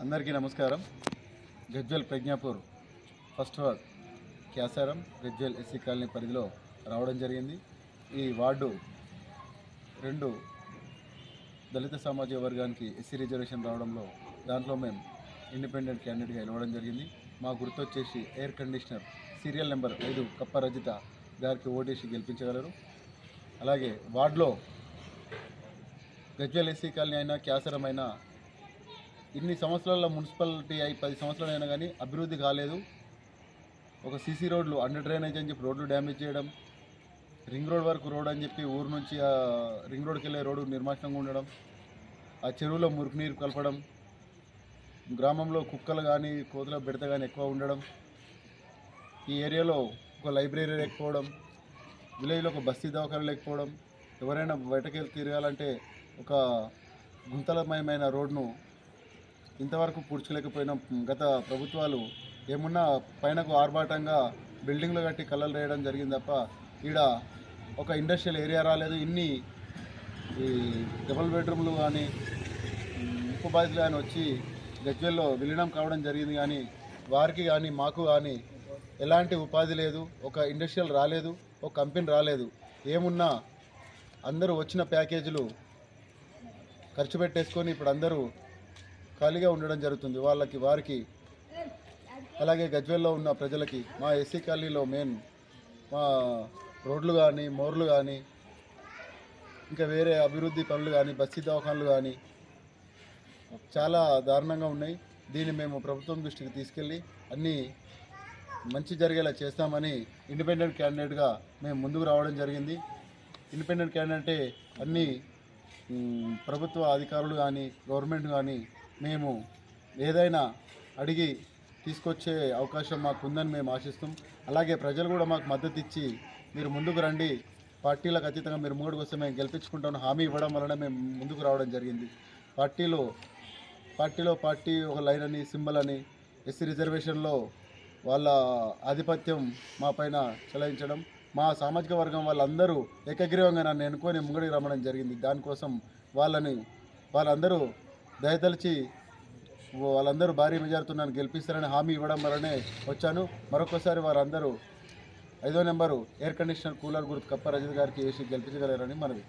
అందరికీ నమస్కారం. Gajwel Pragnapur first ward Kyasaram Gajwel SC colony పరిధిలో రావడం జరిగింది. ఈ వార్డు 2 దళిత సామాజిక వర్గానికి ఎస్సీ రిజర్వేషన్ రావడంలో దాంట్లో మేము ఇండిపెండెంట్ క్యాండిడేట్గా గెలవడం జరిగింది. మా గుర్తు వచ్చేసి ఎయిర్ కండిషనర్ సీరియల్ నెంబర్ 5 కప్ప రజిత గారికి ఓటేసి గెలిపించగలరు. అలాగే వార్డులో గజ్వేల్ ఎస్సీ కాలనీ అయినా క్యాసారం అయినా ఇన్ని సంవత్సరాల మున్సిపాలిటీ అయి 10 సంవత్సరాలు అయినా కానీ అభివృద్ధి కాలేదు. ఒక సీసీ రోడ్లు అండర్ డ్రైనేజ్ అని చెప్పి రోడ్లు డ్యామేజ్ చేయడం, రింగ్ రోడ్ వరకు రోడ్ అని చెప్పి ఊరు నుంచి రింగ్ రోడ్కి వెళ్ళే రోడ్డు నిర్మాణంగా ఉండడం, ఆ చెరువులో మురికి నీరు కలపడం, గ్రామంలో కుక్కలు కానీ కోతుల బెడత కానీ ఎక్కువ ఉండడం, ఈ ఏరియాలో ఒక లైబ్రరీ లేకపోవడం, విలేజ్లో ఒక బస్తీ దవాఖాన లేకపోవడం, ఎవరైనా బయటకు వెళ్ళి తిరగాలంటే ఒక గుంతలమయమైన రోడ్ను ఇంతవరకు పూడ్చలేకపోయినాం. గత ప్రభుత్వాలు ఏమున్నా పైనకు ఆర్భాటంగా బిల్డింగ్లు కట్టి కళ్ళలు వేయడం జరిగింది తప్ప ఈడ ఒక ఇండస్ట్రియల్ ఏరియా రాలేదు. ఇన్ని ఈ డబుల్ బెడ్రూమ్లు కానీ ఉపబాధితులు కానీ వచ్చి గజ్వేల్లో విలీనం కావడం జరిగింది. కానీ వారికి కానీ మాకు కానీ ఎలాంటి ఉపాధి లేదు, ఒక ఇండస్ట్రియల్ రాలేదు, ఒక కంపెనీ రాలేదు. ఏమున్నా అందరూ వచ్చిన ప్యాకేజీలు ఖర్చు పెట్టేసుకొని ఇప్పుడు అందరూ ఖాళీగా ఉండడం జరుగుతుంది. వారికి అలాగే గజ్వేల్లో ఉన్న ప్రజలకి మా ఎస్సీ కాలనీలో మెయిన్ మా రోడ్లు కానీ మోర్లు కానీ ఇంకా వేరే అభివృద్ధి పనులు కానీ బస్తీ దవాఖానలు కానీ చాలా దారుణంగా ఉన్నాయి. దీన్ని మేము ప్రభుత్వం దృష్టికి తీసుకెళ్ళి అన్నీ మంచి జరిగేలా చేస్తామని ఇండిపెండెంట్ క్యాండిడేట్గా మేము ముందుకు రావడం జరిగింది. ఇండిపెండెంట్ క్యాండిడేటే అన్ని ప్రభుత్వ అధికారులు కానీ గవర్నమెంట్ కానీ మేము ఏదైనా అడిగి తీసుకొచ్చే అవకాశం మాకు ఉందని మేము ఆశిస్తాం. అలాగే ప్రజలు కూడా మాకు మద్దతు ఇచ్చి మీరు ముందుకు రండి, పార్టీలకు అతీతంగా మీరు ముందుకు వస్తే మేము గెలిపించుకుంటామని హామీ ఇవ్వడం వలన మేము ముందుకు రావడం జరిగింది. పార్టీ ఒక లైన్ అని సింబల్ అని ఎస్సీ రిజర్వేషన్లో వాళ్ళ ఆధిపత్యం మా పైన చెలాయించడం, మా సామాజిక వర్గం వాళ్ళందరూ ఏకగ్రీవంగా నన్ను ఎన్నుకొని ముంగడికి రమ్మడం జరిగింది. దానికోసం వాళ్ళందరూ దయతలిచి వాళ్ళందరూ భారీ మెజార్టీతో నన్ను గెలిపిస్తారని హామీ ఇవ్వడం వల్లనే వచ్చాను. మరొకసారి వారందరూ 5వ నెంబరు ఎయిర్ కండిషనర్ కూలర్ గుర్తు కప్ప రజిత గారికి వేసి గెలిపించగలరని మనవి.